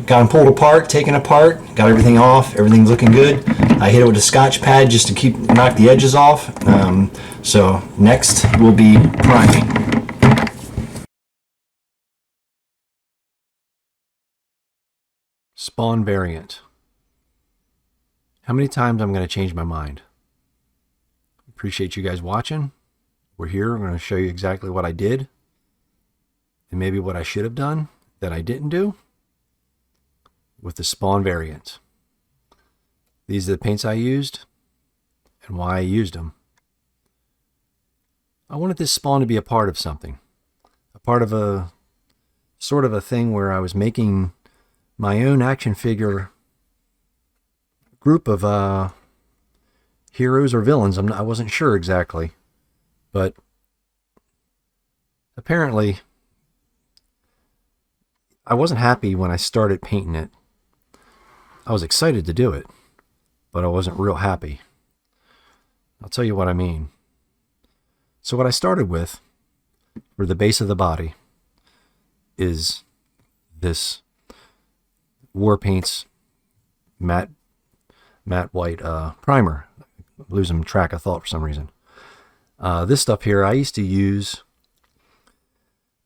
got them pulled apart, taken apart, got everything off. Everything's looking good. I hit it with a Scotch pad just to knock the edges off. So next will be priming. Spawn variant. How many times I'm going to change my mind? Appreciate you guys watching. We're here. I'm going to show you exactly what I did and maybe what I should have done that I didn't do with the Spawn variant. These are the paints I used and why I used them. I wanted this Spawn to be a part of something, a part of a sort of a thing where I was making my own action figure group of heroes or villains. I wasn't sure exactly, but apparently I wasn't happy when I started painting it. I was excited to do it, but I wasn't real happy. I'll tell you what I mean. So what I started with for the base of the body is this War Paints matte white primer. Losing track of thought for some reason. This stuff here, I used to use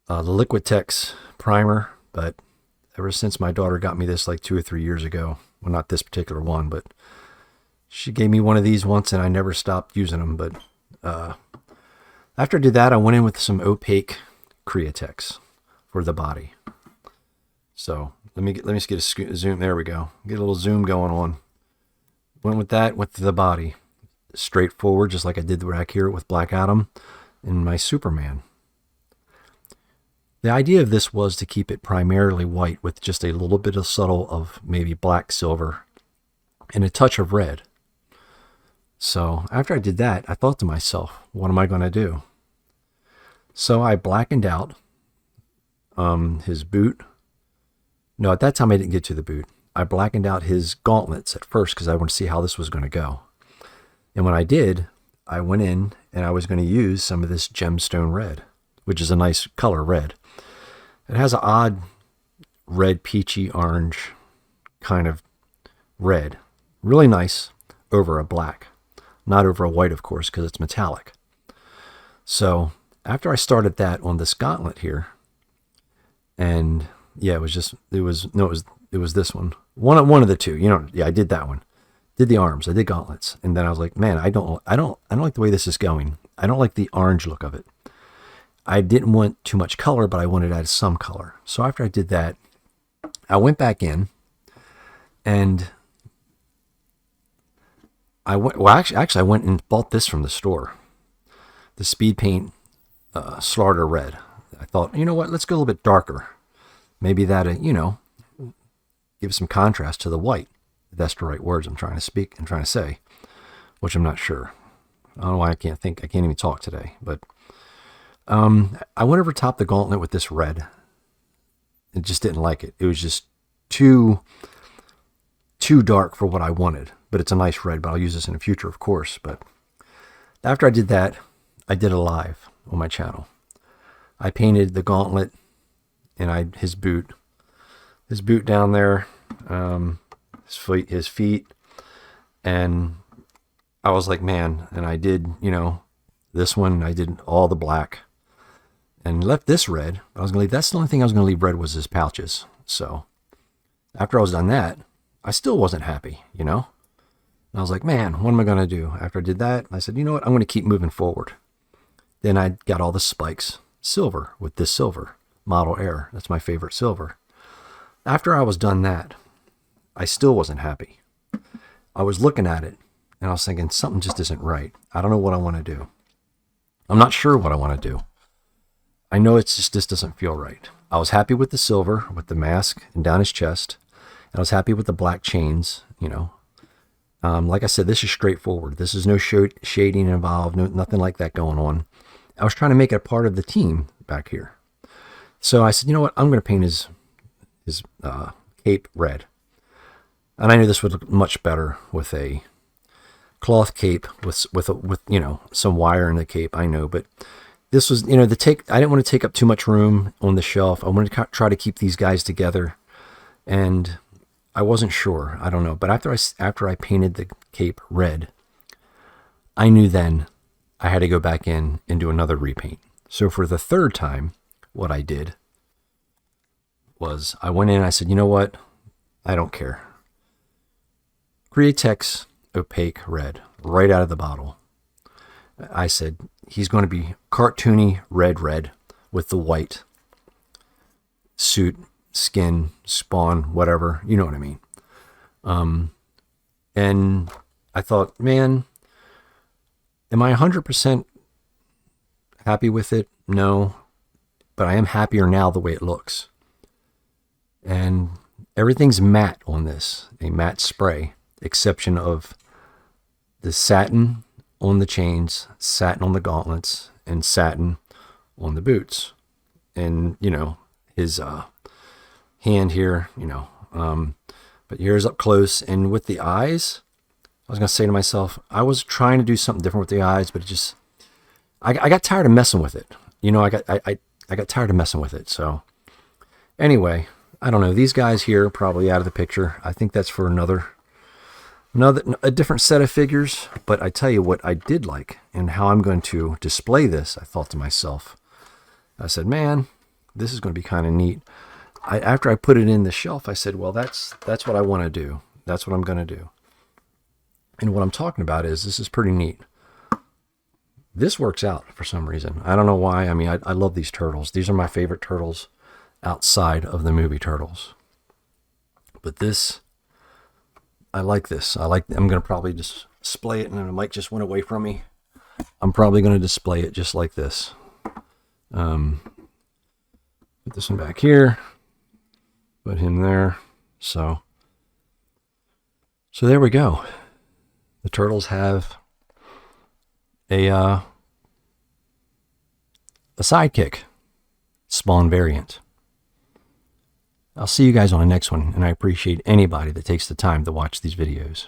the Liquitex primer, but ever since my daughter got me this like 2 or 3 years ago, well, not this particular one, but she gave me one of these once and I never stopped using them. But after I did that, I went in with some opaque Createx for the body. So let me just get a zoom. There we go. Get a little zoom going on. Went with that with the body. Straightforward, just like I did back here with Black Adam and my Superman. The idea of this was to keep it primarily white with just a little bit of subtle of maybe black, silver, and a touch of red. So after I did that, I thought to myself, what am I going to do? So I blackened out his boot. No, at that time I didn't get to the boot. I blackened out his gauntlets at first because I wanted to see how this was going to go. And when I did, I went in and I was going to use some of this gemstone red, which is a nice color red. It has an odd red, peachy, orange kind of red. Really nice over a black. Not over a white, of course, because it's metallic. So after I started that on this gauntlet here, and yeah, it was this one. One of the two. Yeah, I did that one. Did the arms. I did gauntlets. And then I was like, man, I don't like the way this is going. I don't like the orange look of it. I didn't want too much color, but I wanted to add some color. So after I did that, I went back in and I went and bought this from the store. The Speed Paint Slaughter Red. I thought, you know what, let's go a little bit darker. Maybe that, give some contrast to the white. That's the right words I'm trying to speak and trying to say, which I'm not sure. I don't know why I can't even talk today. But I went over top the gauntlet with this red. I just didn't like it. It was just too dark for what I wanted. But it's a nice red, but I'll use this in the future, of course. But after I did that, I did a live on my channel. I painted the gauntlet and his boot down there, his feet, and I was like, man, and I did, this one, I did all the black and left this red. I was going to leave, that's the only thing I was going to leave red was his pouches. So after I was done that, I still wasn't happy, And I was like, man, what am I going to do? After I did that, I said, you know what? I'm going to keep moving forward. Then I got all the spikes silver with this silver Model Air. That's my favorite silver. After I was done that, I still wasn't happy. I was looking at it and I was thinking something just isn't right. I don't know what I want to do. I'm not sure what I want to do. I know it's just, this doesn't feel right. I was happy with the silver, with the mask and down his chest. And I was happy with the black chains, Like I said, this is straightforward. This is no shading involved, nothing like that going on. I was trying to make it a part of the team back here. So I said, you know what? I'm going to paint his cape red. And I knew this would look much better with a cloth cape with some wire in the cape. I know, but this was, I didn't want to take up too much room on the shelf. I wanted to try to keep these guys together And I wasn't sure. I don't know. But after I painted the cape red, I knew then I had to go back in and do another repaint. So for the third time, what I did was I went in and I said, you know what? I don't care. Createx opaque red right out of the bottle. I said, he's going to be cartoony red with the white suit, skin, spawn, whatever. You know what I mean? And I thought, man, am I 100% happy with it? No, but I am happier now the way it looks. And everything's matte on this, a matte spray, exception of the satin on the chains, satin on the gauntlets, and satin on the boots. And, you know, his hand here, you know, but here's up close. And with the eyes, I was going to say to myself, I was trying to do something different with the eyes, but it just, I got tired of messing with it. You know, I got tired of messing with it. So anyway, I don't know. These guys here are probably out of the picture. I think that's for a different set of figures. But I tell you what I did like and how I'm going to display this. I thought to myself, I said, man, this is going to be kind of neat. After I put it in the shelf, I said, well, that's what I want to do. That's what I'm going to do. And what I'm talking about is this is pretty neat. This works out for some reason. I don't know why. I mean, I love these turtles. These are my favorite turtles outside of the movie Turtles. But this, I like this. I'm going to probably just display it, and the mic just went away from me. I'm probably going to display it just like this. Put this one back here. Put him there. So there we go. The turtles have a sidekick spawn variant. I'll see you guys on the next one, and I appreciate anybody that takes the time to watch these videos.